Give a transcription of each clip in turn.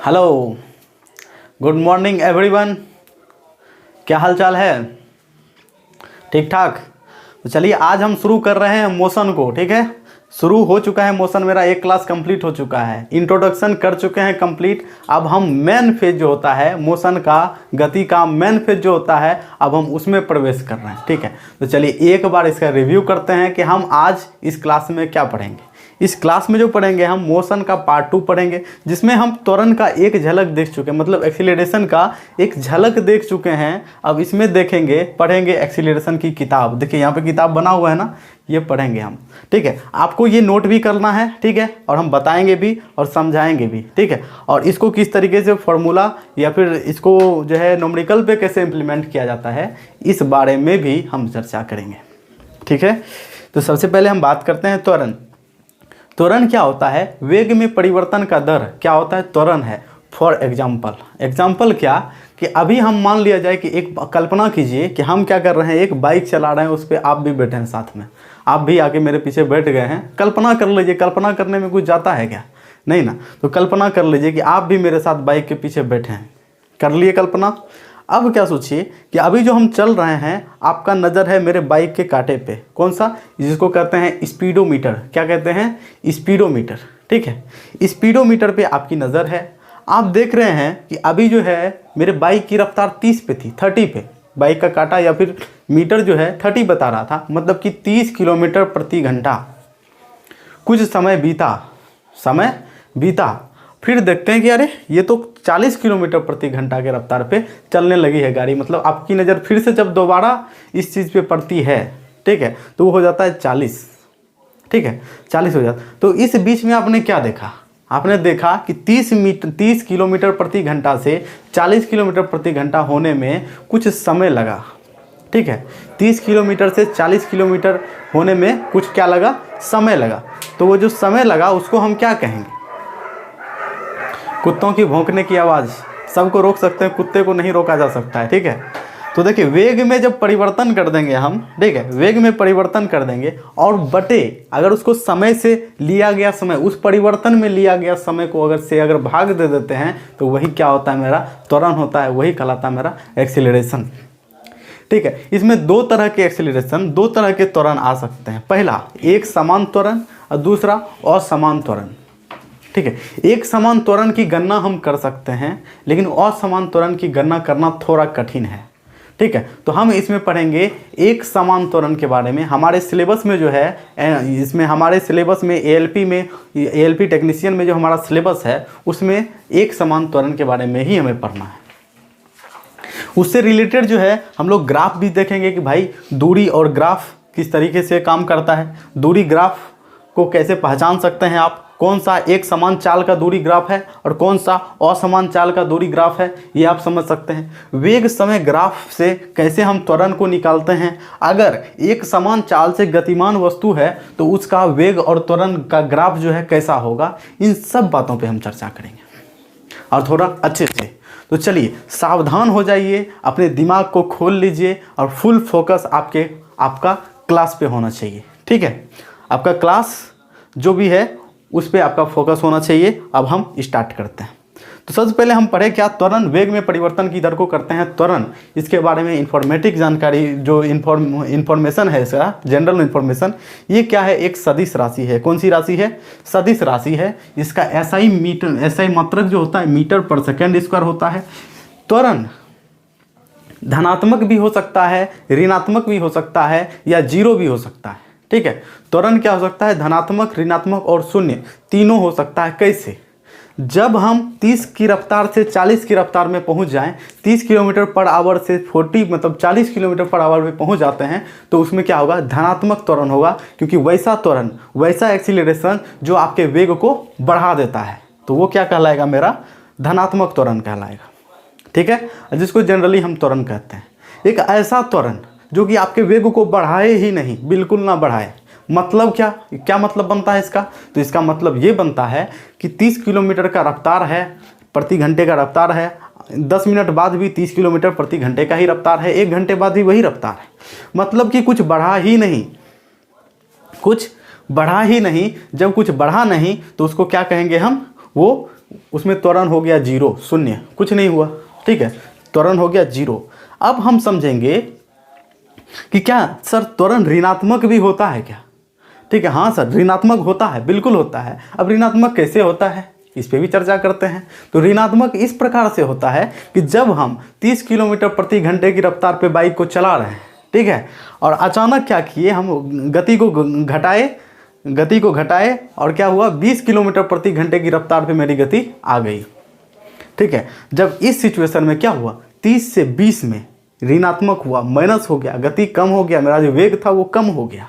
Hello, good morning everyone. क्या हाल चाल है? ठीक ठाक। तो चलिए आज हम शुरू कर रहे हैं मोशन को। ठीक है, शुरू हो चुका है मोशन, मेरा एक क्लास कंप्लीट हो चुका है, इंट्रोडक्शन कर चुके हैं कंप्लीट। अब हम मेन फेज जो होता है मोशन का, गति का मेन फेज जो होता है, अब हम उसमें प्रवेश कर रहे हैं। ठीक है, तो चलिए एक बार इसका रिव्यू करते हैं कि हम आज इस क्लास में क्या पढ़ेंगे। इस क्लास में जो पढ़ेंगे हम मोशन का पार्ट 2 पढ़ेंगे, जिसमें हम त्वरण का एक झलक देख चुके हैं, मतलब एक्सीलरेशन का एक झलक देख चुके हैं। अब इसमें देखेंगे, पढ़ेंगे एक्सीलरेशन की किताब। देखिए यहाँ पे किताब बना हुआ है ना, ये पढ़ेंगे हम। ठीक है, आपको ये नोट भी करना है। ठीक है, और हम बताएंगे भी और समझाएंगे भी। ठीक है, और इसको किस तरीके से फॉर्मूला या फिर इसको जो है न्यूमेरिकल पे कैसे इम्प्लीमेंट किया जाता है, इस बारे में भी हम चर्चा करेंगे। ठीक है, तो सबसे पहले हम बात करते हैं त्वरण। त्वरण क्या होता है? वेग में परिवर्तन का दर क्या होता है? त्वरण है। फॉर एग्जाम्पल क्या कि अभी हम मान लिया जाए कि एक कल्पना कीजिए कि हम क्या कर रहे हैं, एक बाइक चला रहे हैं, उस पर आप भी बैठे हैं साथ में, आप भी आके मेरे पीछे बैठ गए हैं। कल्पना कर लीजिए, कल्पना करने में कुछ जाता है क्या? नहीं ना। तो कल्पना कर लीजिए कि आप भी मेरे साथ बाइक के पीछे बैठे हैं, कर लिए कल्पना। अब क्या सोचिए कि अभी जो हम चल रहे हैं, आपका नज़र है मेरे बाइक के कांटे पे, कौन सा, जिसको कहते हैं स्पीडोमीटर। क्या कहते हैं? स्पीडोमीटर। ठीक है, स्पीडोमीटर पे आपकी नज़र है। आप देख रहे हैं कि अभी जो है मेरे बाइक की रफ्तार 30 पे थी, 30 पे। बाइक का कांटा या फिर मीटर जो है 30 बता रहा था, मतलब कि 30 किलोमीटर प्रति घंटा। कुछ समय बीता, फिर देखते हैं कि अरे ये तो 40 किलोमीटर प्रति घंटा के रफ्तार पे चलने लगी है गाड़ी। मतलब आपकी नज़र फिर से जब दोबारा इस चीज़ पे पड़ती है, ठीक है, तो वो हो जाता है 40। ठीक है, 40 हो जाता। तो इस बीच में आपने क्या देखा? आपने देखा कि 30 किलोमीटर प्रति घंटा से 40 किलोमीटर प्रति घंटा होने में कुछ समय लगा। ठीक है, 30 किलोमीटर से 40 किलोमीटर होने में कुछ क्या लगा? समय लगा। तो वो जो समय लगा उसको हम क्या कहेंगे? कुत्तों की भौंकने की आवाज़ सबको रोक सकते हैं, कुत्ते को नहीं रोका जा सकता है। ठीक है, तो देखिए वेग में जब परिवर्तन कर देंगे हम, ठीक है, वेग में परिवर्तन कर देंगे और बटे अगर उसको समय से लिया गया समय, उस परिवर्तन में लिया गया समय को अगर भाग दे देते हैं, तो वही क्या होता है? मेरा त्वरण होता है, वही कहलाता है मेरा एक्सीलरेशन। ठीक है, इसमें दो तरह के एक्सीलरेशन, दो तरह के त्वरण आ सकते हैं। पहला एक समान त्वरण और दूसरा असमान त्वरण। ठीक है, एक समान त्वरण की गणना हम कर सकते हैं, लेकिन असमान त्वरण की गणना करना थोड़ा कठिन है। ठीक है, तो हम इसमें पढ़ेंगे एक समान त्वरण के बारे में। हमारे सिलेबस में जो है, इसमें हमारे सिलेबस में एएलपी टेक्नीशियन में जो हमारा सिलेबस है, उसमें एक समान त्वरण के बारे में ही हमें पढ़ना है। उससे रिलेटेड जो है हम लोग ग्राफ भी देखेंगे कि भाई दूरी और ग्राफ किस तरीके से काम करता है। दूरी ग्राफ को कैसे पहचान सकते हैं आप, कौन सा एक समान चाल का दूरी ग्राफ है और कौन सा असमान चाल का दूरी ग्राफ है, ये आप समझ सकते हैं। वेग समय ग्राफ से कैसे हम त्वरण को निकालते हैं। अगर एक समान चाल से गतिमान वस्तु है तो उसका वेग और त्वरण का ग्राफ जो है कैसा होगा, इन सब बातों पे हम चर्चा करेंगे और थोड़ा अच्छे से। तो चलिए सावधान हो जाइए, अपने दिमाग को खोल लीजिए और फुल फोकस आपका क्लास पे होना चाहिए। ठीक है, आपका क्लास जो भी है उस पे आपका फोकस होना चाहिए। अब हम स्टार्ट करते हैं। तो सबसे पहले हम पढ़े क्या? त्वरण। वेग में परिवर्तन की दर को करते हैं त्वरण। इसके बारे में इंफॉर्मेटिक जानकारी, जो इंफॉर्मेशन है, इसका जनरल इंफॉर्मेशन, ये क्या है? एक सदिश राशि है। कौन सी राशि है? सदिश राशि है। इसका एसआई मात्रक जो होता है मीटर पर सेकेंड स्क्वायर होता है। त्वरण धनात्मक भी हो सकता है, ऋणात्मक भी हो सकता है, या जीरो भी हो सकता है। ठीक है, त्वरण क्या हो सकता है? धनात्मक, ऋणात्मक और शून्य, तीनों हो सकता है। कैसे? जब हम 30 की रफ्तार से 40 की रफ्तार में पहुंच जाएं, 30 किलोमीटर पर आवर से 40 किलोमीटर पर आवर में पहुंच जाते हैं, तो उसमें क्या होगा? धनात्मक त्वरण होगा, क्योंकि वैसा त्वरण, वैसा एक्सीलरेशन जो आपके वेग को बढ़ा देता है, तो वो क्या कहलाएगा? मेरा धनात्मक त्वरण कहलाएगा। ठीक है, जिसको जनरली हम त्वरण कहते हैं। एक ऐसा त्वरण जो कि आपके वेग को बढ़ाए ही नहीं, बिल्कुल ना बढ़ाए। मतलब क्या मतलब बनता है इसका? तो इसका मतलब ये बनता है कि 30 किलोमीटर का रफ्तार है, प्रति घंटे का रफ्तार है, 10 मिनट बाद भी 30 किलोमीटर प्रति घंटे का ही रफ्तार है, 1 घंटे बाद भी वही रफ्तार है। मतलब कि कुछ बढ़ा ही नहीं, कुछ बढ़ा ही नहीं। जब कुछ बढ़ा नहीं तो उसको क्या कहेंगे हम? वो उसमें त्वरण हो गया 0, शून्य, कुछ नहीं हुआ, ठीक है, त्वरण हो गया 0। अब हम समझेंगे कि क्या सर त्वरण ऋणात्मक भी होता है क्या? ठीक है, हाँ सर ऋणात्मक होता है, बिल्कुल होता है। अब ऋणात्मक कैसे होता है इस पे भी चर्चा करते हैं। तो ऋणात्मक इस प्रकार से होता है कि जब हम 30 किलोमीटर प्रति घंटे की रफ्तार पे बाइक को चला रहे हैं, ठीक है, और अचानक क्या किए, हम गति को घटाए और क्या हुआ, 20 किलोमीटर प्रति घंटे की रफ्तार पे मेरी गति आ गई, ठीक है। जब इस सिचुएशन में क्या हुआ, 30 से 20 में ऋणात्मक हुआ, माइनस हो गया, गति कम हो गया, मेरा जो वेग था वो कम हो गया।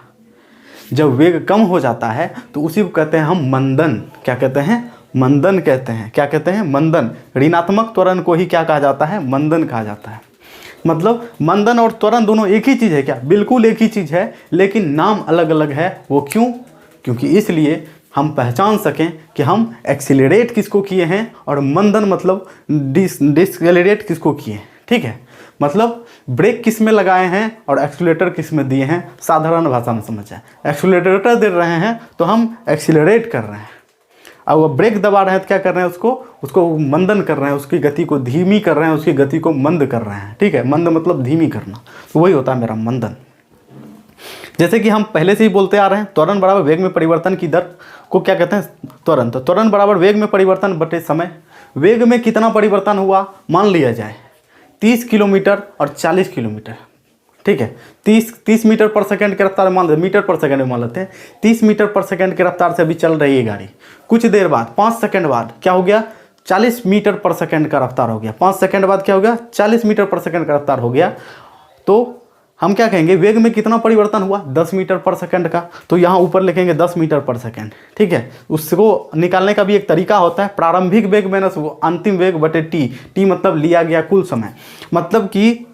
जब वेग कम हो जाता है तो उसी को कहते हैं हम मंदन। क्या कहते हैं? मंदन कहते हैं। क्या कहते हैं? मंदन। ऋणात्मक त्वरण को ही क्या कहा जाता है? मंदन कहा जाता है। मतलब मंदन और त्वरण दोनों एक ही चीज़ है क्या? बिल्कुल एक ही चीज़ है, लेकिन नाम अलग अलग है। वो क्यों? क्योंकि इसलिए हम पहचान सकें कि हम एक्सीलरेट किसको किए हैं और मंदन मतलब डिसएक्सेलरेट किसको किए हैं, ठीक है। मतलब ब्रेक किस में लगाए हैं और एक्सीलरेटर किस में दिए हैं, साधारण भाषा में समझ जाए। एक्सीलरेटर दे रहे हैं तो हम एक्सीलरेट कर रहे हैं, अब वो ब्रेक दबा रहे हैं तो क्या कर रहे हैं, उसको मंदन कर रहे हैं, उसकी गति को धीमी कर रहे हैं, उसकी गति को मंद कर रहे हैं, ठीक है। मंद मतलब धीमी करना, तो वही होता है मेरा मंदन। जैसे कि हम पहले से ही बोलते आ रहे हैं, त्वरण बराबर वेग में परिवर्तन की दर को क्या कहते हैं? त्वरण। तो त्वरण बराबर वेग में परिवर्तन बटे समय। वेग में कितना परिवर्तन हुआ, मान लिया जाए 30 किलोमीटर और 40 किलोमीटर, ठीक है। 30 मीटर पर सेकंड की रफ्तार मान, मीटर पर सेकंड में मान लेते हैं, 30 मीटर पर सेकंड की रफ्तार से अभी चल रही है गाड़ी। कुछ देर बाद 5 सेकंड बाद क्या हो गया, 40 मीटर पर सेकंड का रफ्तार हो गया। 5 सेकंड बाद क्या हो गया, 40 मीटर पर सेकंड का रफ्तार हो गया। तो हम क्या कहेंगे, वेग में कितना परिवर्तन हुआ, 10 मीटर पर सेकंड का। तो यहाँ ऊपर लिखेंगे 10 मीटर पर सेकंड, ठीक है। उसको निकालने का भी एक तरीका होता है, प्रारंभिक वेग माइनस अंतिम वेग बटे टी मतलब लिया गया कुल समय। मतलब कि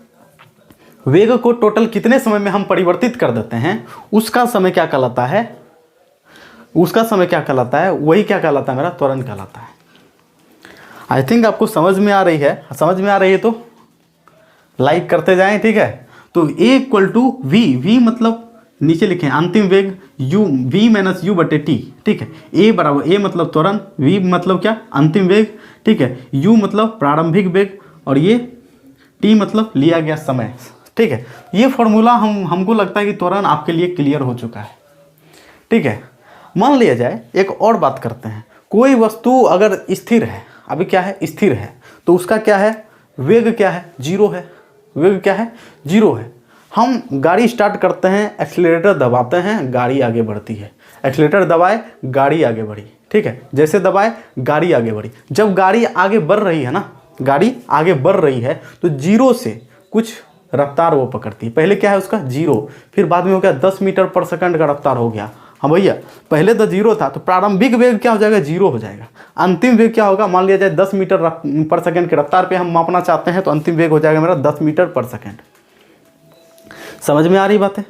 वेग को टोटल कितने समय में हम परिवर्तित कर देते हैं, उसका समय क्या कहलाता है, उसका समय क्या कहलाता है, वही क्या कहलाता है, मेरा त्वरण कहलाता है। आई थिंक आपको समझ में आ रही है। समझ में आ रही है तो लाइक करते जाएं, ठीक है। तो A इक्वल टू V मतलब नीचे लिखें अंतिम वेग, U V माइनस U बटे T, ठीक है। A बराबर, A मतलब त्वरण, V मतलब क्या, अंतिम वेग, ठीक है। U मतलब प्रारंभिक वेग और ये T मतलब लिया गया समय, ठीक है। ये फॉर्मूला हमको लगता है कि त्वरण आपके लिए क्लियर हो चुका है, ठीक है। मान लिया जाए एक और बात करते हैं, कोई वस्तु अगर स्थिर है, अभी क्या है, स्थिर है, तो उसका क्या है, वेग क्या है, 0 है। वेग क्या है, 0 है। हम गाड़ी स्टार्ट करते हैं, एक्सीलरेटर दबाते हैं, गाड़ी आगे बढ़ती है। एक्सीलरेटर दबाए, गाड़ी आगे बढ़ी, ठीक है। जैसे दबाए, गाड़ी आगे बढ़ी। जब गाड़ी आगे बढ़ रही है ना, गाड़ी आगे बढ़ रही है, तो 0 से कुछ रफ्तार वो पकड़ती है। पहले क्या है उसका 0, फिर बाद में हो गया 10 मीटर पर सेकंड का रफ्तार हो गया। हाँ भैया, पहले तो 0 था, तो प्रारंभिक वेग क्या हो जाएगा, 0 हो जाएगा। अंतिम वेग क्या होगा, मान लिया जाए 10 मीटर पर सेकंड के रफ्तार पे हम मापना चाहते हैं, तो अंतिम वेग हो जाएगा मेरा 10 मीटर पर सेकंड। समझ में आ रही बात है?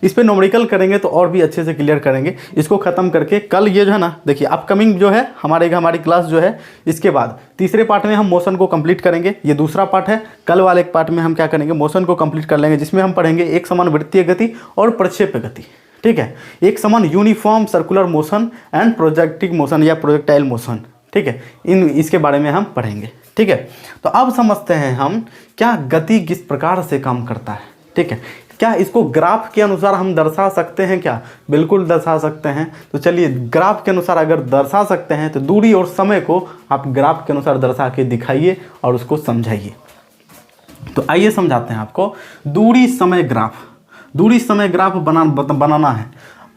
इस पे न्यूमेरिकल करेंगे तो और भी अच्छे से क्लियर करेंगे। इसको ख़त्म करके कल ये जो है ना, देखिए अपकमिंग जो है हमारी क्लास जो है, इसके बाद तीसरे पार्ट में हम मोशन को कंप्लीट करेंगे। ये दूसरा पार्ट है। कल वाले एक पार्ट में हम क्या करेंगे, मोशन को कंप्लीट कर लेंगे, जिसमें हम पढ़ेंगे एक समान वृत्तीय गति और प्रक्षेप्य गति, ठीक है। एक समान uniform circular motion and projective motion या प्रोजेक्टाइल मोशन, ठीक है। इसके बारे में हम पढ़ेंगे, ठीक है। तो अब समझते हैं हम क्या गति किस प्रकार से काम करता है, ठीक है। क्या इसको ग्राफ के अनुसार हम दर्शा सकते हैं क्या? बिल्कुल दर्शा सकते हैं। तो चलिए ग्राफ के अनुसार अगर दर्शा सकते हैं तो दूरी और समय को आप ग्राफ के अनुसार दर्शा के दिखाइए और उसको समझाइए। तो आइए समझाते हैं आपको दूरी समय ग्राफ बनाना है।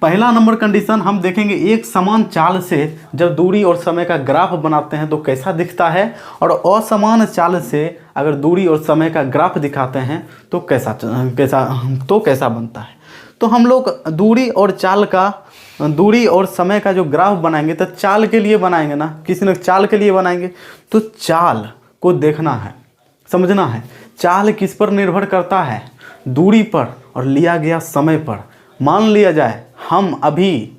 पहला नंबर कंडीशन हम देखेंगे, एक समान चाल से जब दूरी और समय का ग्राफ बनाते हैं तो कैसा दिखता है, और असमान चाल से अगर दूरी और समय का ग्राफ दिखाते हैं तो कैसा बनता है। तो हम लोग दूरी और समय का जो ग्राफ बनाएंगे तो चाल के लिए बनाएंगे ना, किसी ने चाल के लिए बनाएंगे। तो चाल को देखना है, समझना है, चाल किस पर निर्भर करता है, दूरी पर और लिया गया समय पर। मान लिया जाए हम अभी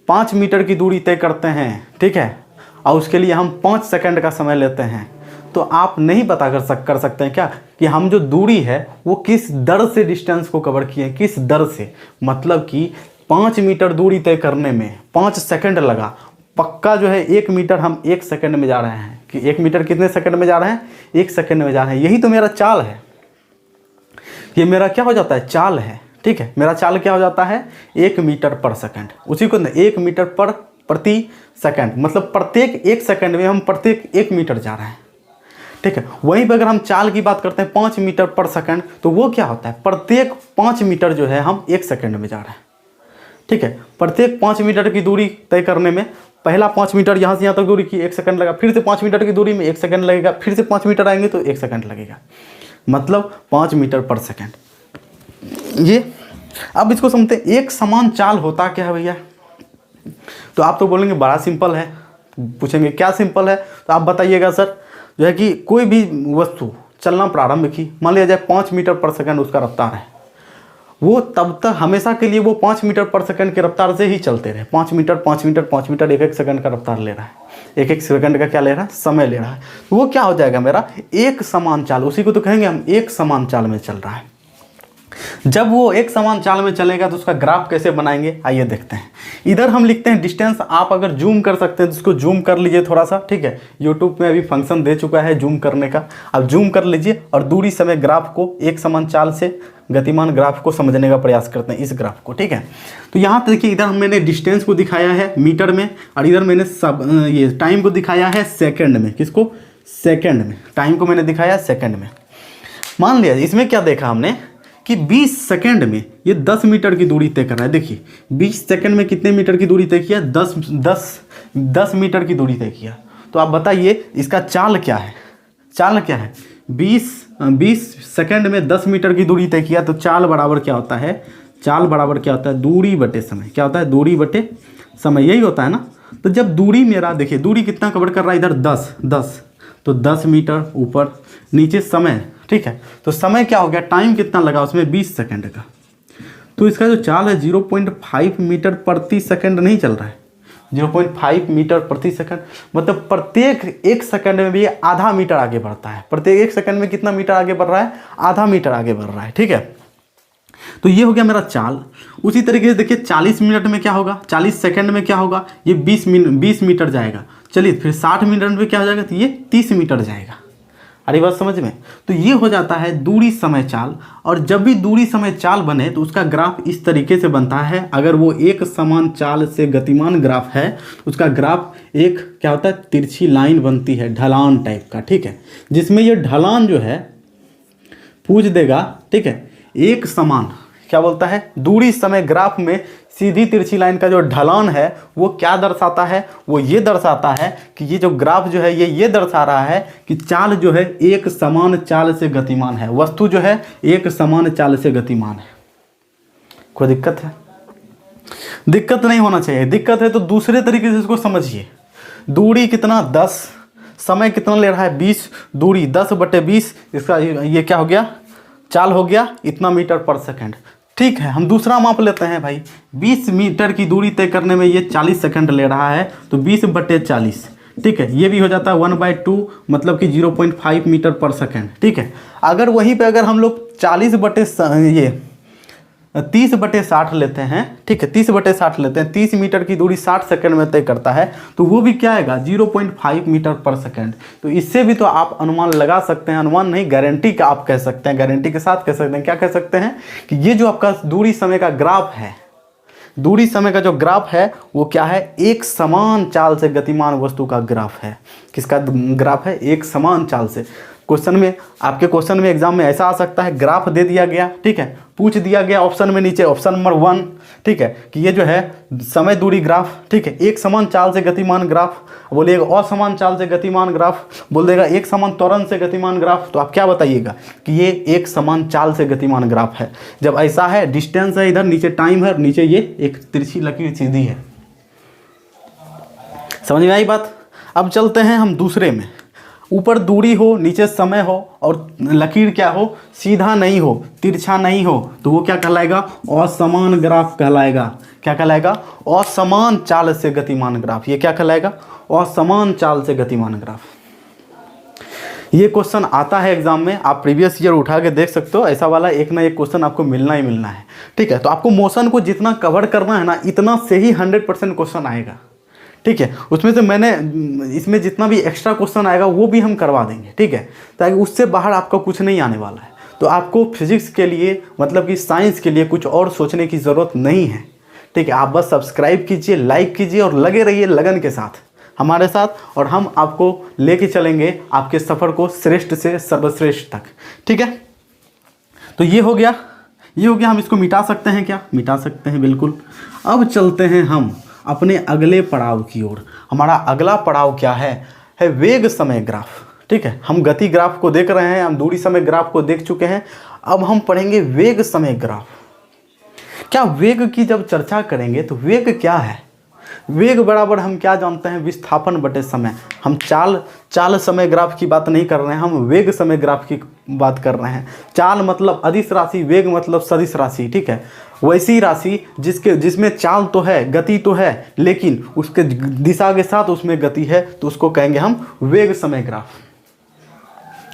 5 मीटर की दूरी तय करते हैं, ठीक है, और उसके लिए हम 5 सेकंड का समय लेते हैं, तो आप नहीं पता कर सकते हैं क्या कि हम जो दूरी है वो किस दर से डिस्टेंस को कवर किए, किस दर से। मतलब कि 5 मीटर दूरी तय करने में 5 सेकंड लगा, पक्का जो है 1 मीटर हम 1 सेकंड में जा रहे हैं, कि 1 मीटर कितने सेकंड में जा रहे हैं, 1 सेकंड में जा रहे हैं। यही तो मेरा चाल है, ये मेरा क्या हो जाता है, चाल है, ठीक है। मेरा चाल क्या हो जाता है, 1 मीटर पर सेकंड। उसी को 1 मीटर पर प्रति सेकंड, मतलब प्रत्येक 1 सेकंड में हम प्रत्येक 1 मीटर जा रहे हैं, ठीक है। वहीं पर अगर हम चाल की बात करते हैं 5 मीटर पर सेकंड, तो वो क्या होता है, प्रत्येक 5 मीटर जो है हम 1 सेकंड में जा रहे हैं, ठीक है। प्रत्येक 5 मीटर की दूरी तय करने में पहला 5 मीटर यहाँ से यहाँ तक दूरी की 1 सेकंड लगा, फिर से 5 मीटर की दूरी में 1 सेकंड लगेगा, फिर से 5 मीटर आएंगे तो 1 सेकंड लगेगा, मतलब 5 मीटर पर सेकंड। ये अब इसको समझते हैं, एक समान चाल होता क्या है भैया। तो आप तो बोलेंगे बड़ा सिंपल है, पूछेंगे क्या सिंपल है, तो आप बताइएगा सर, जो है कि कोई भी वस्तु चलना प्रारंभ की, मान लिया जाए 5 मीटर पर सेकंड उसका रफ्तार है, वो तब तक हमेशा के लिए वो 5 मीटर पर सेकंड के रफ्तार से ही चलते रहे। 5 मीटर 5 मीटर 5 मीटर 1-1 सेकंड का रफ्तार ले रहा है, 1-1 सेकंड का क्या ले रहा है, समय ले रहा है। तो वो क्या हो जाएगा मेरा एक समान चाल, उसी को तो कहेंगे हम एक समान चाल में चल रहा है। जब वो एक समान चाल में चलेगा तो उसका ग्राफ कैसे बनाएंगे, आइए देखते हैं। इधर हम लिखते हैं डिस्टेंस, आप अगर जूम कर सकते हैं तो इसको जूम कर लीजिए थोड़ा सा, ठीक है। यूट्यूब में अभी फंक्शन दे चुका है जूम करने का, अब जूम कर लीजिए और दूरी समय ग्राफ को एक समान चाल से गतिमान ग्राफ को समझने का प्रयास करते हैं, इस ग्राफ को, ठीक है। तो यहाँ देखिए, इधर मैंने डिस्टेंस को दिखाया है मीटर में, और इधर मैंने ये टाइम को दिखाया है सेकंड में। किसको, सेकंड में, टाइम को मैंने दिखाया सेकंड में। मान लिया इसमें क्या देखा हमने कि 20 सेकंड में ये 10 मीटर की दूरी तय कर रहा है। देखिए 20 सेकंड में कितने मीटर की दूरी तय किया, 10 मीटर की दूरी तय किया। तो आप बताइए इसका चाल क्या है, चाल क्या है, 20 सेकंड में 10 मीटर की दूरी तय किया, तो चाल बराबर क्या होता है, चाल बराबर क्या होता है, दूरी बटे समय। क्या होता है, दूरी बटे समय, यही होता है ना। तो जब दूरी मेरा देखिए, दूरी कितना कवर कर रहा है, इधर 10, तो 10 मीटर ऊपर, नीचे समय, ठीक है। तो समय क्या हो गया, टाइम कितना लगा उसमें, 20 सेकंड का। तो इसका जो चाल है 0.5 मीटर प्रति सेकंड नहीं चल रहा है, 0.5 मीटर प्रति सेकंड, मतलब प्रत्येक 1 सेकंड में भी आधा मीटर आगे बढ़ता है। प्रत्येक 1 सेकंड में कितना मीटर आगे बढ़ रहा है, आधा मीटर आगे बढ़ रहा है, ठीक है। तो ये हो गया मेरा चाल। उसी तरीके से देखिए 40 मिनट में क्या होगा, 40 सेकंड में क्या होगा, ये 20 मीटर जाएगा। चलिए फिर 60 मिनट में क्या हो जाएगा, तो ये 30 मीटर जाएगा। अरे बात समझ में। तो ये हो जाता है दूरी समय चाल। और जब भी दूरी समय चाल बने तो उसका ग्राफ इस तरीके से बनता है। अगर वो एक समान चाल से गतिमान ग्राफ है, उसका ग्राफ एक क्या होता है, तिरछी लाइन बनती है, ढलान टाइप का, ठीक है। जिसमें ये ढलान जो है पूछ देगा, ठीक है, एक समान क्या बोलता है, दूरी समय ग्राफ में सीधी तिरछी लाइन का जो ढलान है वो क्या दर्शाता है, वो ये दर्शाता है कि ये जो ग्राफ जो है ये दर्शा रहा है कि चाल जो है एक समान चाल से गतिमान है, वस्तु जो है एक समान चाल से गतिमान है। कोई दिक्कत है? दिक्कत नहीं होना चाहिए। दिक्कत है तो दूसरे तरीके से इसको समझिए। दूरी कितना 10, समय कितना ले रहा है 20, दूरी 10/20, इसका ये क्या हो गया, चाल हो गया इतना मीटर पर सेकंड। ठीक है, हम दूसरा माप लेते हैं भाई। 20 मीटर की दूरी तय करने में ये 40 सेकंड ले रहा है, तो 20/40, ठीक है, ये भी हो जाता है 1/2, मतलब कि 0.5 मीटर पर सेकंड। ठीक है, अगर वहीं पे अगर हम लोग 30/60 लेते हैं, ठीक है, 30/60 लेते हैं, 30 मीटर की दूरी 60 सेकंड में तय करता है, तो वो भी क्या आएगा 0.5 मीटर पर सेकंड। तो इससे भी तो आप अनुमान लगा सकते हैं, अनुमान नहीं गारंटी का आप कह सकते हैं, गारंटी के साथ कह सकते हैं। क्या कह सकते हैं कि ये जो आपका दूरी समय का ग्राफ है, दूरी समय का जो ग्राफ है वो क्या है, एक समान चाल से गतिमान वस्तु का ग्राफ है। किसका ग्राफ है, एक समान चाल से। क्वेश्चन में, आपके क्वेश्चन में एग्जाम में ऐसा आ सकता है, ग्राफ दे दिया गया, ठीक है, पूछ दिया गया ऑप्शन में नीचे ऑप्शन नंबर 1, ठीक है, कि ये जो है समय दूरी ग्राफ, ठीक है, एक समान चाल से गतिमान ग्राफ, बोलिएगा असमान चाल से गतिमान ग्राफ, बोल देगा एक समान त्वरण से गतिमान ग्राफ। तो आप क्या बताइएगा कि ये एक समान चाल से गतिमान ग्राफ है। जब ऐसा है, डिस्टेंस है, इधर नीचे टाइम है, नीचे ये एक तिरछी लकीर सीधी है। समझ में आई बात? अब चलते हैं हम दूसरे में। ऊपर दूरी हो, नीचे समय हो, और लकीर क्या हो, सीधा नहीं हो, तिरछा नहीं हो, तो वो क्या कहलाएगा, असमान ग्राफ कहलाएगा। क्या कहलाएगा, असमान चाल से गतिमान ग्राफ। ये क्या कहलाएगा, असमान चाल से गतिमान ग्राफ। ये क्वेश्चन आता है एग्जाम में, आप प्रीवियस ईयर उठा के देख सकते हो, ऐसा वाला एक ना एक क्वेश्चन आपको मिलना ही मिलना है। ठीक है, तो आपको मोशन को जितना कवर करना है ना, इतना से ही 100% क्वेश्चन आएगा। ठीक है। उसमें से मैंने इसमें जितना भी एक्स्ट्रा क्वेश्चन आएगा वो भी हम करवा देंगे, ठीक है, ताकि उससे बाहर आपका कुछ नहीं आने वाला है। तो आपको फिजिक्स के लिए मतलब कि साइंस के लिए कुछ और सोचने की ज़रूरत नहीं है, ठीक है। आप बस सब्सक्राइब कीजिए, लाइक कीजिए और लगे रहिए लगन के साथ हमारे साथ, और हम आपको लेके चलेंगे आपके सफ़र को श्रेष्ठ से सर्वश्रेष्ठ तक, ठीक है। तो ये हो गया, हम इसको मिटा सकते हैं क्या? मिटा सकते हैं, बिल्कुल। अब चलते हैं हम अपने अगले पड़ाव की ओर। हमारा अगला पड़ाव क्या है वेग समय ग्राफ, ठीक है। हम गति ग्राफ को देख रहे हैं, हम दूरी समय ग्राफ को देख चुके हैं, अब हम पढ़ेंगे वेग समय ग्राफ। क्या वेग की जब चर्चा करेंगे तो वेग क्या है? वेग बराबर हम क्या जानते हैं? विस्थापन बटे समय। हम चाल समय ग्राफ की बात नहीं कर रहे हैं, हम वेग समय ग्राफ की बात कर रहे हैं। चाल मतलब अदिश राशि, वेग मतलब सदिश राशि, ठीक है। वैसी राशि जिसमें चाल तो है, गति तो है, लेकिन उसके दिशा के साथ उसमें गति है, तो उसको कहेंगे हम वेग समय ग्राफ।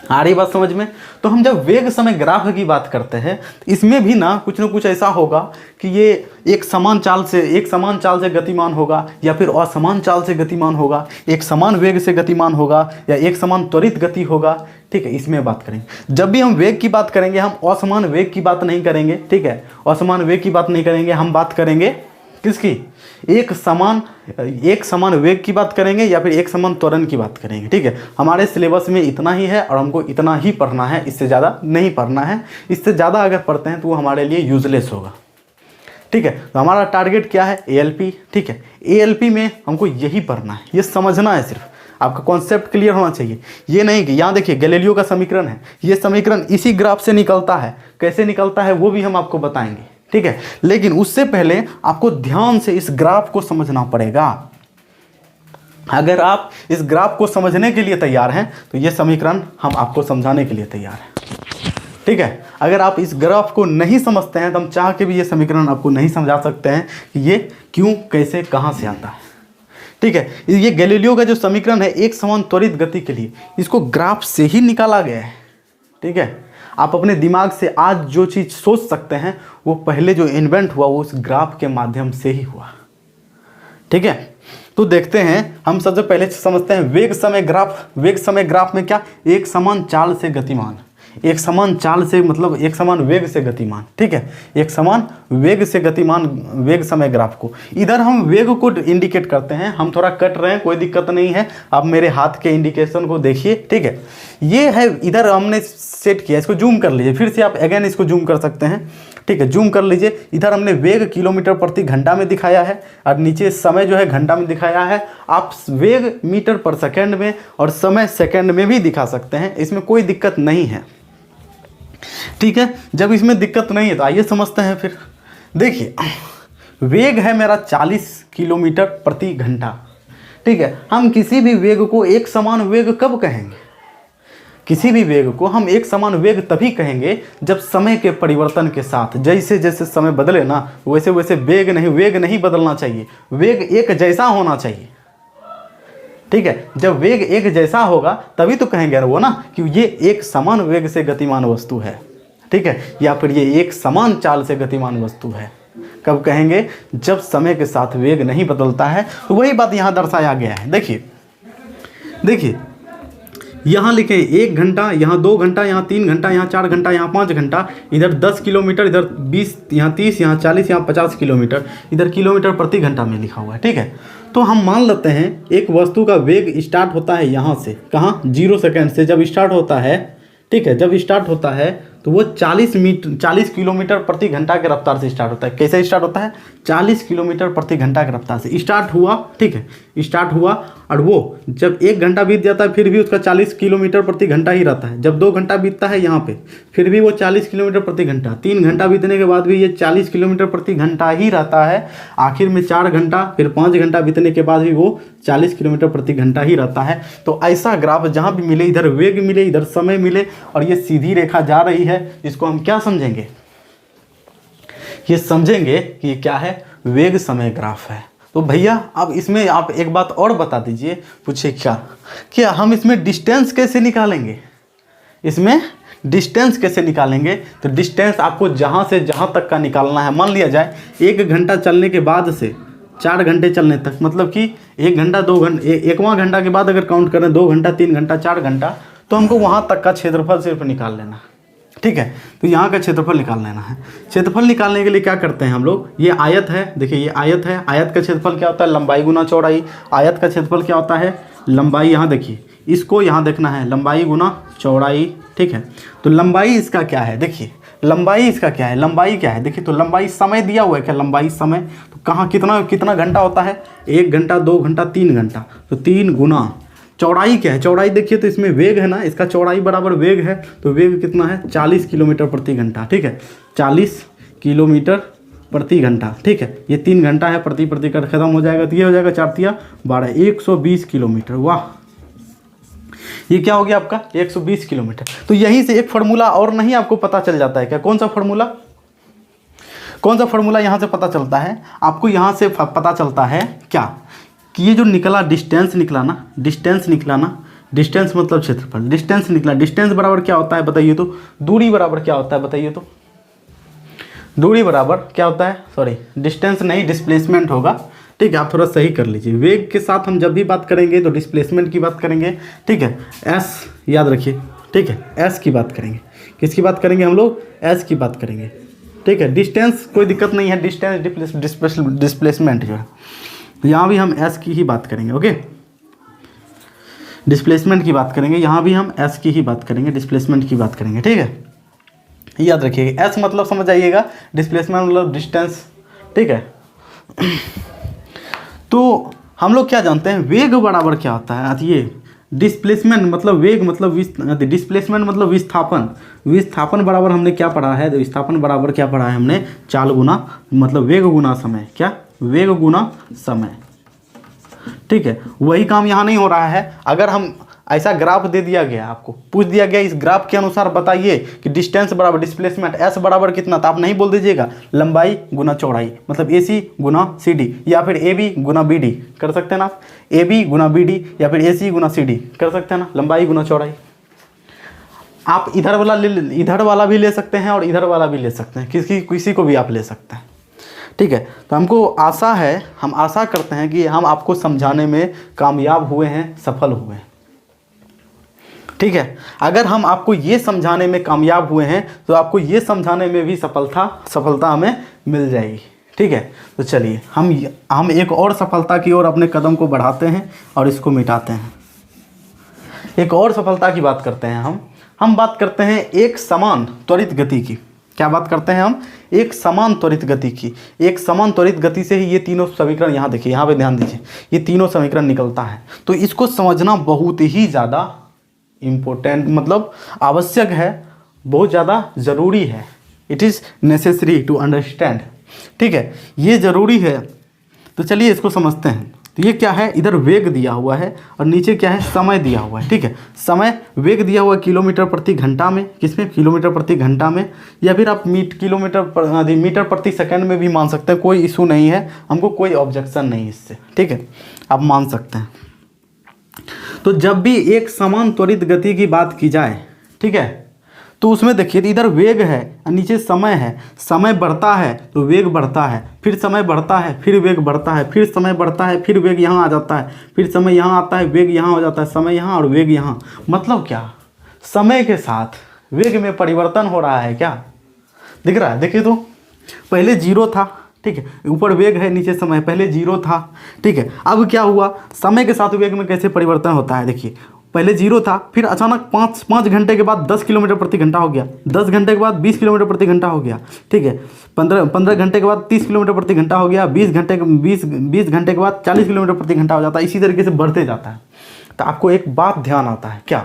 आ रही बात समझ में? तो हम जब वेग समय ग्राफ की बात करते हैं तो इसमें भी ना कुछ ऐसा होगा कि ये एक समान चाल से गतिमान होगा, या फिर असमान चाल से गतिमान होगा, एक समान वेग से गतिमान होगा, या एक समान त्वरित गति होगा, ठीक है। इसमें बात करेंगे। जब भी हम वेग की बात करेंगे हम असमान वेग की बात नहीं करेंगे, ठीक है। असमान वेग की बात नहीं करेंगे, हम बात करेंगे किसकी? एक समान वेग की बात करेंगे, या फिर एक समान त्वरण की बात करेंगे, ठीक है। हमारे सिलेबस में इतना ही है और हमको इतना ही पढ़ना है, इससे ज़्यादा नहीं पढ़ना है। इससे ज़्यादा अगर पढ़ते हैं तो वो हमारे लिए यूजलेस होगा, ठीक है। तो हमारा टारगेट क्या है? ALP, ठीक है। ALP में हमको यही पढ़ना है, ये समझना है, सिर्फ आपका कॉन्सेप्ट क्लियर होना चाहिए। ये नहीं कि यहाँ देखिए गैलीलियो का समीकरण है, ये समीकरण इसी ग्राफ से निकलता है, कैसे निकलता है वो भी हम आपको बताएंगे, ठीक है। लेकिन उससे पहले आपको ध्यान से इस ग्राफ को समझना पड़ेगा। अगर आप इस ग्राफ को समझने के लिए तैयार हैं तो ये समीकरण हम आपको समझाने के लिए तैयार हैं, ठीक है। अगर आप इस ग्राफ को नहीं समझते हैं तो हम चाह के भी ये समीकरण आपको नहीं समझा सकते हैं कि ये क्यों, कैसे, कहाँ से आता है, ठीक है। ये गैलीलियो का जो समीकरण है एक समान त्वरित गति के लिए, इसको ग्राफ से ही निकाला गया है, ठीक है। आप अपने दिमाग से आज जो चीज़ सोच सकते हैं वो पहले जो इन्वेंट हुआ वो उस ग्राफ के माध्यम से ही हुआ, ठीक है। तो देखते हैं, हम सबसे पहले समझते हैं वेग समय ग्राफ। वेग समय ग्राफ में क्या? एक समान चाल से गतिमान, एक समान चाल से मतलब एक समान वेग से गतिमान, ठीक है। एक समान वेग से गतिमान वेग समय ग्राफ को इधर हम वेग को इंडिकेट करते हैं। हम थोड़ा कट रहे हैं, कोई दिक्कत नहीं है, आप मेरे हाथ के इंडिकेशन को देखिए, ठीक है। ये है, इधर हमने सेट किया, इसको जूम कर लीजिए, फिर से आप अगेन इसको जूम कर सकते हैं, ठीक है। जूम कर लीजिए, इधर हमने वेग किलोमीटर प्रति घंटा में दिखाया है और नीचे समय जो है घंटा में दिखाया है। आप वेग मीटर पर सेकेंड में और समय सेकेंड में भी दिखा सकते हैं, इसमें कोई दिक्कत नहीं है, ठीक है। जब इसमें दिक्कत नहीं है तो आइए समझते हैं फिर। देखिए वेग है मेरा 40 किलोमीटर प्रति घंटा, ठीक है। हम किसी भी वेग को एक समान वेग कब कहेंगे? किसी भी वेग को हम एक समान वेग तभी कहेंगे जब समय के परिवर्तन के साथ, जैसे जैसे समय बदले ना वैसे वैसे वेग नहीं बदलना चाहिए, वेग एक जैसा होना चाहिए, ठीक है। जब वेग एक जैसा होगा तभी तो कहेंगे वो ना कि ये एक समान वेग से गतिमान वस्तु है, ठीक है, या फिर ये एक समान चाल से गतिमान वस्तु है। कब कहेंगे? जब समय के साथ वेग नहीं बदलता है। तो वही बात यहाँ दर्शाया गया है। देखिए यहाँ लिखे 1 घंटा, यहाँ 2 घंटा, यहाँ 3 घंटा, यहाँ 4 घंटा, यहाँ 5 घंटा, इधर 10 किलोमीटर, इधर 20, यहाँ 30, यहाँ 40, यहाँ 50 किलोमीटर, इधर किलोमीटर प्रति घंटा में लिखा हुआ है, ठीक है। तो हम मान लेते हैं एक वस्तु का वेग स्टार्ट होता है यहाँ से, कहाँ? 0 सेकेंड से जब स्टार्ट होता है, ठीक है। जब स्टार्ट होता है तो वो 40 किलोमीटर प्रति घंटा के रफ्तार से स्टार्ट होता है। कैसे स्टार्ट होता है? 40 किलोमीटर प्रति घंटा के रफ्तार से स्टार्ट हुआ, ठीक है। स्टार्ट हुआ और वो जब 1 घंटा बीत जाता है फिर भी उसका 40 किलोमीटर प्रति घंटा ही रहता है। जब 2 घंटा बीतता है यहाँ पे फिर भी वो 40 किलोमीटर प्रति घंटा, 3 घंटा बीतने के बाद भी ये 40 किलोमीटर प्रति घंटा ही रहता है। आखिर में 4 घंटा फिर 5 घंटा बीतने के बाद भी वो 40 किलोमीटर प्रति घंटा ही रहता है। तो ऐसा ग्राफ जहाँ भी मिले, इधर वेग मिले, इधर समय मिले और ये सीधी रेखा जा रही है, इसको हम क्या समझेंगे? ये समझेंगे कि ये क्या है? वेग समय ग्राफ है। तो भैया अब इसमें आप एक बात और बता दीजिए, पूछे क्या हम इसमें डिस्टेंस कैसे निकालेंगे? इसमें डिस्टेंस कैसे निकालेंगे? तो डिस्टेंस आपको जहाँ से जहाँ तक का निकालना है। मान लिया जाए 1 घंटा चलने के बाद से 4 घंटे चलने तक, मतलब कि 1 घंटा 2 घंटे, 1वां घंटा के बाद अगर काउंट करें 2 घंटा 3 घंटा 4 घंटा, तो हमको वहाँ तक का क्षेत्रफल सिर्फ निकाल लेना है। ठीक है, तो यहाँ का क्षेत्रफल निकाल लेना है। क्षेत्रफल निकालने के लिए क्या करते हैं हम लोग, ये आयत है, देखिए ये आयत है, आयत का क्षेत्रफल क्या होता है, लंबाई गुना चौड़ाई। आयत का क्षेत्रफल क्या होता है, लंबाई, यहाँ देखिए इसको यहाँ देखना है, लंबाई गुना चौड़ाई। ठीक है, तो लंबाई इसका क्या है, देखिए लंबाई इसका क्या है, लंबाई क्या है, देखिए तो लंबाई समय दिया हुआ है क्या, लंबाई समय, तो कहाँ कितना घंटा होता है, 1 घंटा 2 घंटा 3 घंटा, तो 3 गुना चौड़ाई क्या है, चौड़ाई देखिए तो इसमें वेग है ना, इसका चौड़ाई बराबर वेग है, तो वेग कितना है 40 किलोमीटर प्रति घंटा। ठीक है, 40 किलोमीटर प्रति घंटा। ठीक है, ये 3 घंटा है, प्रति कट खत्म हो जाएगा, तो ये हो जाएगा 4 तिया 12, 120 किलोमीटर। वाह, ये क्या हो गया आपका 120 किलोमीटर। तो यहीं से एक फार्मूला और नहीं आपको पता चल जाता है क्या, कौन सा फार्मूला यहाँ से पता चलता है आपको, यहाँ से पता चलता है क्या कि ये जो निकला डिस्टेंस निकला ना, डिस्टेंस मतलब क्षेत्रफल, डिस्टेंस निकला, डिस्टेंस बराबर क्या होता है बताइए तो, दूरी बराबर क्या होता है बताइए तो, दूरी बराबर क्या होता है, सॉरी डिस्टेंस नहीं डिस्प्लेसमेंट होगा। ठीक है, आप थोड़ा सही कर लीजिए, वेग के साथ हम जब भी बात करेंगे तो डिस्प्लेसमेंट की बात करेंगे। ठीक है, एस याद रखिए। ठीक है, एस की बात करेंगे, किसकी बात करेंगे हम लोग, एस की बात करेंगे। ठीक है, डिस्टेंस कोई दिक्कत नहीं है, डिस्टेंस डिस्प्लेसमेंट जो है, यहाँ भी हम एस की ही बात करेंगे। ओके, डिस्प्लेसमेंट की बात करेंगे, यहाँ भी हम एस की ही बात करेंगे, डिस्प्लेसमेंट की बात करेंगे। ठीक है, याद रखिएगा, एस मतलब समझ आइएगा, डिस्प्लेसमेंट मतलब डिस्टेंस। ठीक है, तो हम लोग क्या जानते हैं, वेग बराबर क्या होता है, ये डिस्प्लेसमेंट मतलब वेग मतलब डिस्प्लेसमेंट मतलब विस्थापन बराबर हमने क्या पढ़ा है, विस्थापन बराबर क्या पढ़ा है हमने, चाल गुना मतलब वेग गुना समय, क्या वेग गुना समय। ठीक है, वही काम यहाँ नहीं हो रहा है। अगर हम ऐसा ग्राफ दे दिया गया, आपको पूछ दिया गया इस ग्राफ के अनुसार बताइए कि डिस्टेंस बराबर डिस्प्लेसमेंट एस बराबर कितना, तो आप नहीं बोल दीजिएगा लंबाई गुना चौड़ाई, मतलब ए सी गुना सी डी, या फिर ए बी गुना बी डी कर सकते हैं ना आप, ए बी गुना बी डी या फिर ए सी गुना सी डी कर सकते हैं ना, लंबाई गुना चौड़ाई। आप इधर वाला भी ले सकते हैं और इधर वाला भी ले सकते हैं, किसी को भी आप ले सकते हैं। ठीक है, तो हमको आशा है, हम आशा करते हैं कि हम आपको समझाने में कामयाब हुए हैं, सफल हुए हैं। ठीक है, अगर हम आपको ये समझाने में कामयाब हुए हैं तो आपको ये समझाने में भी सफलता हमें मिल जाएगी। ठीक है, तो चलिए हम एक और सफलता की ओर अपने कदम को बढ़ाते हैं और इसको मिटाते हैं। एक और सफलता की बात करते हैं हम बात करते हैं एक समान त्वरित गति की। क्या बात करते हैं हम, एक समान त्वरित गति की। एक समान त्वरित गति से ही ये तीनों समीकरण, यहाँ देखिए, यहाँ पे ध्यान दीजिए, ये तीनों समीकरण निकलता है। तो इसको समझना बहुत ही ज़्यादा इम्पोर्टेंट मतलब आवश्यक है, बहुत ज़्यादा ज़रूरी है। It is necessary to understand. ठीक है, ये ज़रूरी है। तो चलिए इसको समझते हैं। तो ये क्या है, इधर वेग दिया हुआ है और नीचे क्या है, समय दिया हुआ है। ठीक है, समय वेग दिया हुआ है किलोमीटर प्रति घंटा में, किसमें, किलोमीटर प्रति घंटा में, या फिर आप मीटर प्रति सेकंड में भी मान सकते हैं, कोई इशू नहीं है, हमको कोई ऑब्जेक्शन नहीं इससे। ठीक है, आप मान सकते हैं। तो जब भी एक समान त्वरित गति की बात की जाए, ठीक है, तो उसमें देखिए इधर वेग है और नीचे समय है। समय बढ़ता है तो वेग बढ़ता है, फिर समय बढ़ता है, फिर वेग बढ़ता है, फिर समय बढ़ता है, फिर वेग यहाँ आ जाता है, फिर समय यहाँ आता है, वेग यहाँ हो जाता है, समय यहाँ और वेग यहाँ। मतलब क्या, समय के साथ वेग में परिवर्तन हो रहा है। क्या दिख रहा है, देखिए तो पहले 0 था, ठीक है, ऊपर वेग है नीचे समय, पहले 0 था। ठीक है, अब क्या हुआ, समय के साथ वेग में कैसे परिवर्तन होता है, देखिए पहले 0 था, फिर अचानक 5 घंटे के बाद 10 किलोमीटर प्रति घंटा हो गया, 10 घंटे के बाद 20 किलोमीटर प्रति घंटा हो गया। ठीक है, 15 घंटे के बाद 30 किलोमीटर प्रति घंटा हो गया, 20 घंटे के बाद 40 किलोमीटर प्रति घंटा हो जाता है। इसी तरीके से बढ़ते जाता है। तो आपको एक बात ध्यान आता है क्या,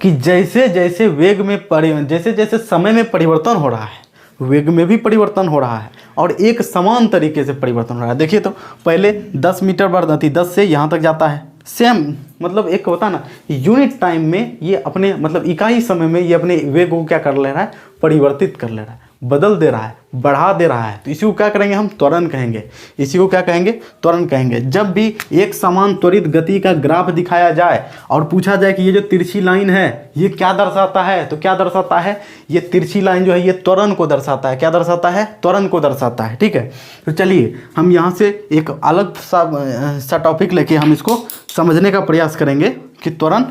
कि जैसे जैसे वेग में जैसे जैसे समय में परिवर्तन हो रहा है, वेग में भी परिवर्तन हो रहा है और एक समान तरीके से परिवर्तन हो रहा है। देखिए तो पहले 10 मीटर बढ़ती, 10 से यहाँ तक जाता है, सेम मतलब एक होता ना यूनिट टाइम में, ये अपने मतलब इकाई समय में ये अपने वेग को क्या कर ले रहा है, परिवर्तित कर ले रहा है। बदल दे रहा है, बढ़ा दे रहा है, तो इसी को क्या करेंगे हम, त्वरण कहेंगे। इसी को क्या कहेंगे, त्वरण कहेंगे। जब भी एक समान त्वरित गति का ग्राफ दिखाया जाए और पूछा जाए कि ये जो तिरछी लाइन है ये क्या दर्शाता है, तो क्या दर्शाता है, ये तिरछी लाइन जो है ये त्वरण को दर्शाता है। क्या दर्शाता है, त्वरण को दर्शाता है। ठीक है, तो चलिए हम यहाँ से एक अलग सा टॉपिक लेके हम इसको समझने का प्रयास करेंगे कि त्वरण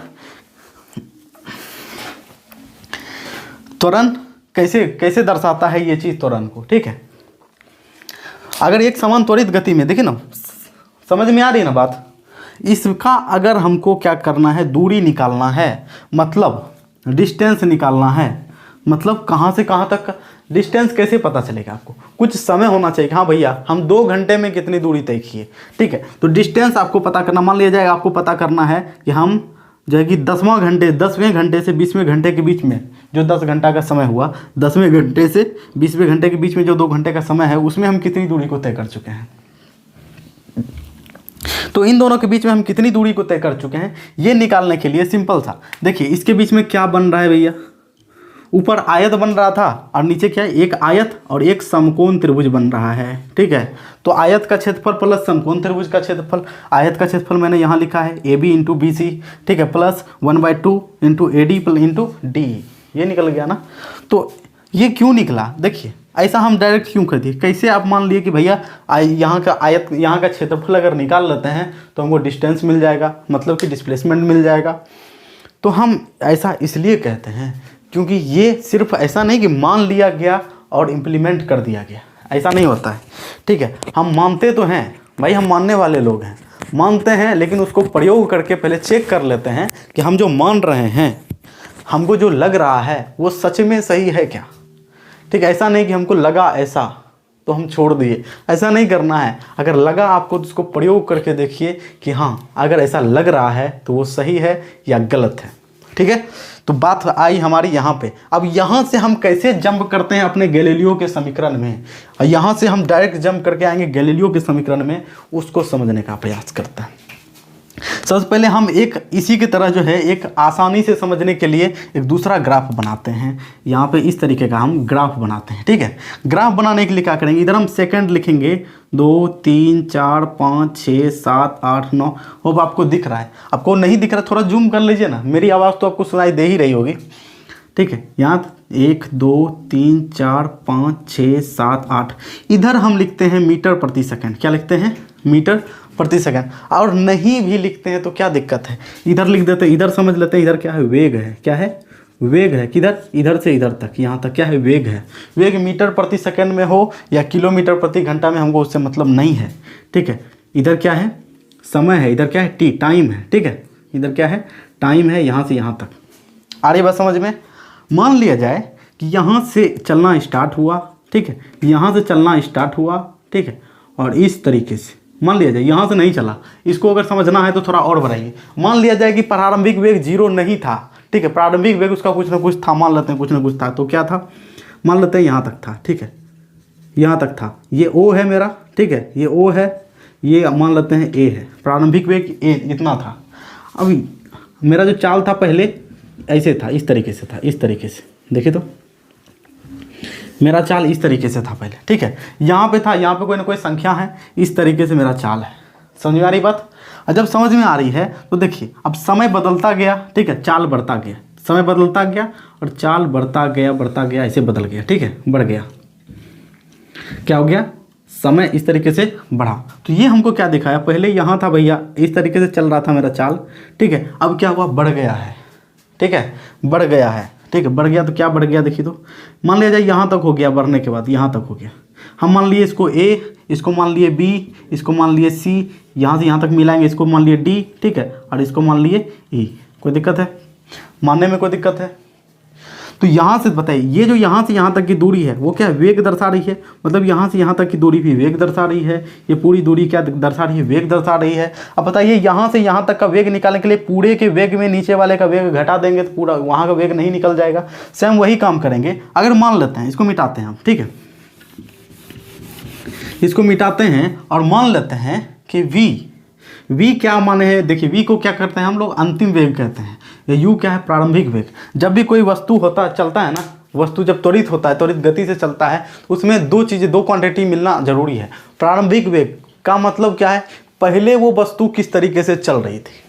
कैसे कैसे दर्शाता है ये चीज़ त्वरण को। ठीक है, अगर एक समान त्वरित गति में, देखिए ना, समझ में आ रही है ना बात, इसका अगर हमको क्या करना है, दूरी निकालना है, मतलब डिस्टेंस निकालना है, मतलब कहाँ से कहाँ तक का डिस्टेंस कैसे पता चलेगा आपको, कुछ समय होना चाहिए। हाँ भैया हम 2 घंटे में कितनी दूरी तय किए। ठीक है, तो डिस्टेंस आपको पता करना, मान लिया जाएगा आपको पता करना है कि हम जो है कि 10वें घंटे से 20वें घंटे के बीच में जो 10 घंटा का समय हुआ, 10वें घंटे से 20वें घंटे के बीच में जो 2 घंटे का समय है उसमें हम कितनी दूरी को तय कर चुके हैं। तो इन दोनों के बीच में हम कितनी दूरी को तय कर चुके हैं, ये निकालने के लिए सिंपल सा, देखिए इसके बीच में क्या बन रहा है भैया, ऊपर आयत बन रहा था और नीचे क्या है, एक आयत और एक समकोण त्रिभुज बन रहा है। ठीक है, तो आयत का क्षेत्रफल प्लस समकोण त्रिभुज का क्षेत्रफल, आयत का क्षेत्रफल मैंने यहाँ लिखा है AB इंटू BC। ठीक है, plus 1/2 into AD into D, ये निकल गया ना। तो ये क्यों निकला, देखिए ऐसा हम डायरेक्ट क्यों कर दिए, कैसे आप मान लिए कि भैया यहाँ का आयत, यहाँ का क्षेत्रफल अगर निकाल लेते हैं तो हमको डिस्टेंस मिल जाएगा, मतलब कि डिस्प्लेसमेंट मिल जाएगा। तो हम ऐसा इसलिए कहते हैं क्योंकि ये सिर्फ ऐसा नहीं कि मान लिया गया और इम्प्लीमेंट कर दिया गया, ऐसा नहीं होता है। ठीक है, हम मानते तो हैं भाई, हम मानने वाले लोग हैं, मानते हैं, लेकिन उसको प्रयोग करके पहले चेक कर लेते हैं कि हम जो मान रहे हैं, हमको जो लग रहा है वो सच में सही है क्या। ठीक है, ऐसा नहीं कि हमको लगा ऐसा तो हम छोड़ दिए, ऐसा नहीं करना है। अगर लगा आपको तो उसको प्रयोग करके देखिए कि हाँ अगर ऐसा लग रहा है तो वो सही है या गलत है। ठीक है, तो बात आई हमारी यहाँ पे। अब यहाँ से हम कैसे जंप करते हैं अपने गैलीलियो के समीकरण में, और यहाँ से हम डायरेक्ट जंप करके आएंगे गैलीलियो के समीकरण में, उसको समझने का प्रयास करते हैं। सबसे पहले हम एक इसी की तरह जो है एक आसानी से समझने के लिए एक दूसरा ग्राफ बनाते हैं। यहाँ पे इस तरीके का हम ग्राफ बनाते हैं। ठीक है, ग्राफ बनाने के लिए क्या करेंगे, इधर हम सेकंड लिखेंगे 2 3 4 5 6 7 8 9। होप आपको दिख रहा है, आपको नहीं दिख रहा थोड़ा जूम कर लीजिए ना, मेरी आवाज़ तो आपको सुनाई दे ही रही होगी। ठीक है, यहाँ 1 2 3 4 5 6 7 8, इधर हम लिखते हैं मीटर प्रति सेकंड। क्या लिखते हैं, मीटर प्रति सेकंड। और नहीं भी लिखते हैं तो क्या दिक्कत है, इधर लिख देते हैं, इधर समझ लेते हैं, इधर क्या है, वेग है। क्या है, वेग है। किधर, इधर से इधर तक, यहाँ तक क्या है, वेग है। वेग मीटर प्रति सेकंड में हो या किलोमीटर प्रति घंटा में, हमको उससे मतलब नहीं है। ठीक है, इधर क्या है, समय है, इधर क्या है, टी, टाइम है। ठीक है, इधर क्या है, टाइम है, यहाँ से यहाँ तक। आ रही बात समझ में। मान लिया जाए कि यहाँ से चलना स्टार्ट हुआ। ठीक है, यहाँ से चलना स्टार्ट हुआ। ठीक है, और इस तरीके से मान लिया जाए यहाँ से नहीं चला, इसको अगर समझना है तो थोड़ा और बढ़ाइए। मान लिया जाए कि प्रारंभिक वेग 0 नहीं था। ठीक है, प्रारंभिक वेग उसका कुछ ना कुछ था, मान लेते हैं कुछ ना कुछ था, तो क्या था, मान लेते हैं यहाँ तक था। ठीक है, यहाँ तक था, ये O है मेरा। ठीक है, ये O है, ये मान लेते हैं A है, प्रारंभिक वेग A इतना था। अभी मेरा जो चाल था पहले ऐसे था, इस तरीके से था, इस तरीके से, देखिए तो मेरा चाल इस तरीके से था पहले। ठीक है, यहाँ पे था, यहाँ पे कोई ना कोई संख्या है, इस तरीके से मेरा चाल है। समझ में आ रही बात। और जब समझ में आ रही है तो देखिए अब समय बदलता गया। ठीक है, चाल बढ़ता गया, समय बदलता गया और चाल बढ़ता गया, ऐसे बदल गया। ठीक है, बढ़ गया, क्या हो गया, समय इस तरीके से बढ़ा। तो ये हमको क्या दिखाया, पहले यहाँ था भैया, इस तरीके से चल रहा था मेरा चाल। ठीक है, अब क्या हुआ, बढ़ गया है। ठीक है, बढ़ गया है। ठीक है, बढ़ गया तो क्या बढ़ गया, देखिए तो मान लिया जाए यहाँ तक हो गया, बढ़ने के बाद यहाँ तक हो गया। हम मान लिए इसको A, इसको मान लिए B, इसको मान लिए C, यहाँ से यहाँ तक मिलाएंगे, इसको मान लिए D। ठीक है, और इसको मान लिए E। कोई दिक्कत है, मानने में कोई दिक्कत है। तो यहाँ से बताइए, ये जो यहाँ से यहाँ तक की दूरी है वो क्या है, वेग दर्शा रही है। मतलब यहाँ से यहाँ तक की दूरी भी वेग दर्शा रही है। ये पूरी दूरी क्या दर्शा रही है, वेग दर्शा रही है। अब बताइए यहाँ से यहाँ तक का वेग निकालने के लिए पूरे के वेग में नीचे वाले का वेग घटा देंगे तो पूरा वहाँ का वेग नहीं निकल जाएगा। सेम वही काम करेंगे। अगर मान लेते हैं, इसको मिटाते हैं हम। ठीक है, इसको मिटाते हैं और मान लेते हैं कि v क्या माने है, देखिए v को क्या करते हैं हम लोग, अंतिम वेग कहते हैं। ये u क्या है, प्रारंभिक वेग। जब भी कोई वस्तु होता चलता है ना, वस्तु जब त्वरित होता है, त्वरित गति से चलता है, उसमें दो चीज़ें, दो क्वांटिटी मिलना जरूरी है। प्रारंभिक वेग का मतलब क्या है, पहले वो वस्तु किस तरीके से चल रही थी।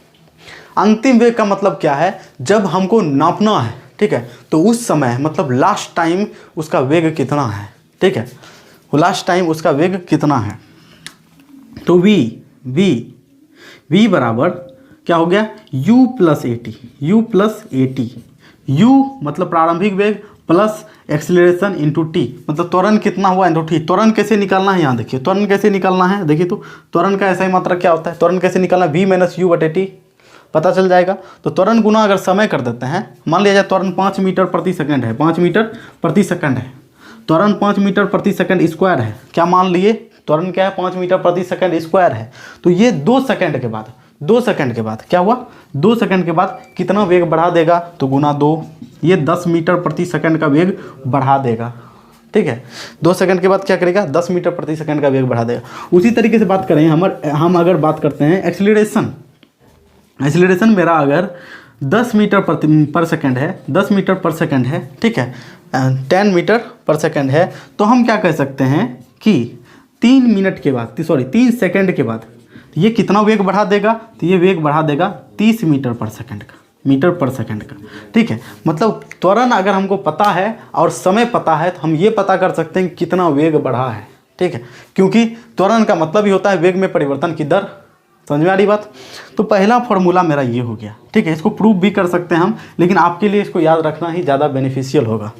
अंतिम वेग का मतलब क्या है, जब हमको नापना है, ठीक है, तो उस समय मतलब लास्ट टाइम उसका वेग कितना है, ठीक है, लास्ट टाइम उसका वेग कितना है। तो v बराबर क्या हो गया, u plus A T. u मतलब प्रारंभिक वेग प्लस एक्सीलरेशन इंटू टी, मतलब त्वरण कितना हुआ इंटू टी। त्वरण कैसे निकालना है, यहाँ देखिए त्वरण कैसे निकालना है, देखिए तो त्वरण का ऐसा ही मात्रा क्या होता है, त्वरण कैसे निकालना, v माइनस यू बटे टी, पता चल जाएगा। तो त्वरण गुना अगर समय कर देते हैं, मान लिया जाए त्वरण 5 मीटर प्रति सेकंड है, 5 मीटर प्रति सेकंड है, त्वरण 5 मीटर प्रति सेकंड स्क्वायर है, क्या मान लिए त्वरण क्या है, 5 मीटर प्रति सेकंड स्क्वायर है। तो ये 2 सेकंड के बाद, 2 सेकंड के बाद क्या हुआ, 2 सेकंड के बाद कितना वेग बढ़ा देगा, तो गुना 2, ये 10 मीटर प्रति सेकंड का वेग बढ़ा देगा, ठीक है। 2 सेकंड के बाद क्या करेगा, 10 मीटर प्रति सेकंड का वेग बढ़ा देगा। उसी तरीके से बात करें हम अगर बात करते हैं एक्सीलरेशन मेरा अगर 10 मीटर पर सेकंड है, 10 मीटर पर सेकंड है, ठीक है, 10 मीटर पर सेकंड है, तो हम क्या कह सकते हैं कि 3 सेकंड के बाद ये कितना वेग बढ़ा देगा, तो ये वेग बढ़ा देगा 30 मीटर पर सेकंड का, ठीक है। मतलब त्वरण अगर हमको पता है और समय पता है तो हम ये पता कर सकते हैं कितना वेग बढ़ा है, ठीक है, क्योंकि त्वरण का मतलब ही होता है वेग में परिवर्तन की दर। समझ में आ रही बात। तो पहला फॉर्मूला मेरा ये हो गया, ठीक है। इसको प्रूव भी कर सकते हैं हम, लेकिन आपके लिए इसको याद रखना ही ज़्यादा बेनिफिशियल होगा।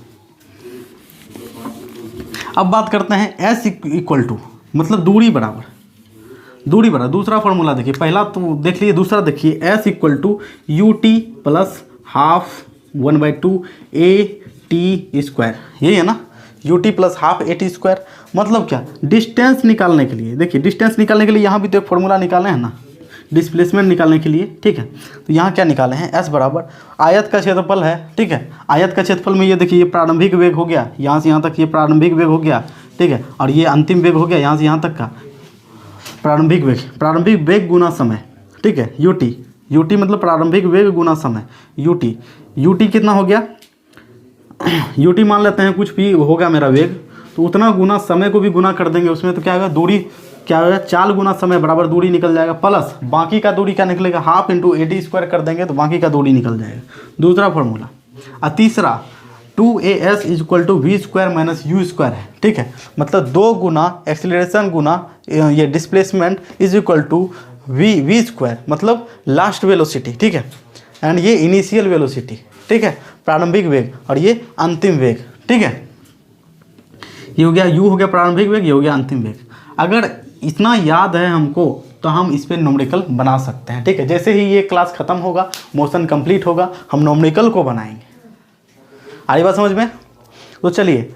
अब बात करते हैं S इक्वल टू, मतलब दूरी बराबर, दूसरा फॉर्मूला देखिए, पहला तो देख लिए, दूसरा देखिए, S equal to u t plus half 1/2 a t square, यही है ना, u t plus half a t square. मतलब क्या, डिस्टेंस निकालने के लिए, देखिए डिस्टेंस निकालने के लिए यहाँ भी तो एक फॉर्मूला निकालना है ना, डिस्प्लेसमेंट निकालने के लिए, ठीक है। तो यहाँ क्या निकाले हैं, S बराबर आयत का क्षेत्रफल है, ठीक है। आयत का क्षेत्रफल में ये देखिए, ये प्रारंभिक वेग हो गया, यहाँ से यहाँ तक ये प्रारंभिक वेग हो गया, ठीक है, और ये अंतिम वेग हो गया, यहाँ से यहाँ तक का प्रारंभिक वेग गुना समय, ठीक है, यू टी मतलब प्रारंभिक वेग गुना समय, यू टी कितना हो गया, यू टी मान लेते हैं कुछ भी होगा मेरा वेग, तो उतना गुना समय को भी गुना कर देंगे उसमें, तो क्या होगा, दूरी क्या होगा, चाल गुना समय बराबर दूरी निकल जाएगा, प्लस बाकी का दूरी क्या निकलेगा, हाफ इंटू ए टी स्क्वायर कर देंगे तो बाकी का दूरी निकल जाएगा, दूसरा फॉर्मूला। और तीसरा 2as equal to v square minus u square है, ठीक है। मतलब 2 गुना एक्सीलरेशन गुना ये displacement is equal to v square, मतलब लास्ट वेलोसिटी, ठीक है, एंड ये इनिशियल वेलोसिटी, ठीक है, प्रारंभिक वेग, और ये अंतिम वेग, ठीक है। ये हो गया u हो गया प्रारंभिक वेग, ये हो गया अंतिम वेग। अगर इतना याद है हमको तो हम इस पर न्यूमेरिकल बना सकते हैं, ठीक है। जैसे ही ये क्लास ख़त्म होगा, मोशन कंप्लीट होगा, हम न्यूमेरिकल को बनाएंगे। आई बात समझ में। तो चलिए,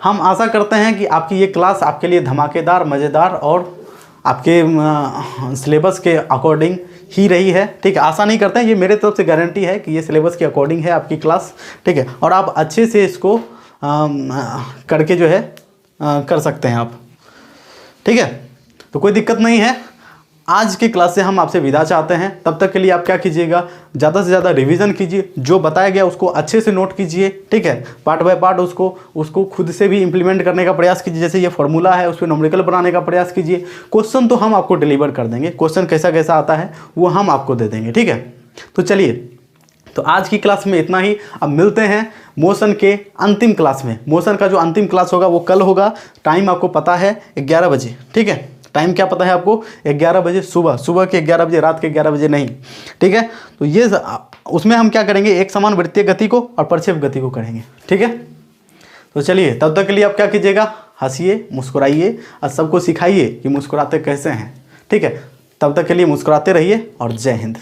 हम आशा करते हैं कि आपकी ये क्लास आपके लिए धमाकेदार, मज़ेदार और आपके सिलेबस के अकॉर्डिंग ही रही है, ठीक है। आशा नहीं करते हैं, ये मेरे तरफ से गारंटी है कि ये सिलेबस के अकॉर्डिंग है आपकी क्लास, ठीक है। और आप अच्छे से इसको करके जो है कर सकते हैं आप, ठीक है। तो कोई दिक्कत नहीं है। आज की क्लास से हम आपसे विदा चाहते हैं। तब तक के लिए आप क्या कीजिएगा, ज़्यादा से ज़्यादा रिवीजन कीजिए, जो बताया गया उसको अच्छे से नोट कीजिए, ठीक है। पार्ट बाय पार्ट उसको खुद से भी इम्प्लीमेंट करने का प्रयास कीजिए। जैसे ये फॉर्मूला है, उस पर न्यूमेरिकल बनाने का प्रयास कीजिए। क्वेश्चन तो हम आपको डिलीवर कर देंगे, क्वेश्चन कैसा कैसा आता है वो हम आपको दे देंगे, ठीक है। तो चलिए, तो आज की क्लास में इतना ही। अब मिलते हैं मोशन के अंतिम क्लास में। मोशन का जो अंतिम क्लास होगा वो कल होगा। टाइम आपको पता है 11 बजे, ठीक है। टाइम क्या पता है आपको, 11 बजे सुबह के 11 बजे, रात के 11 बजे नहीं, ठीक है। तो ये उसमें हम क्या करेंगे, एक समान वृत्तीय गति को और प्रक्षेप गति को करेंगे, ठीक है। तो चलिए, तब तक के लिए आप क्या कीजिएगा, हंसिए, मुस्कुराइए और सबको सिखाइए कि मुस्कुराते कैसे हैं, ठीक है। तब तक के लिए मुस्कुराते रहिए और जय हिंद।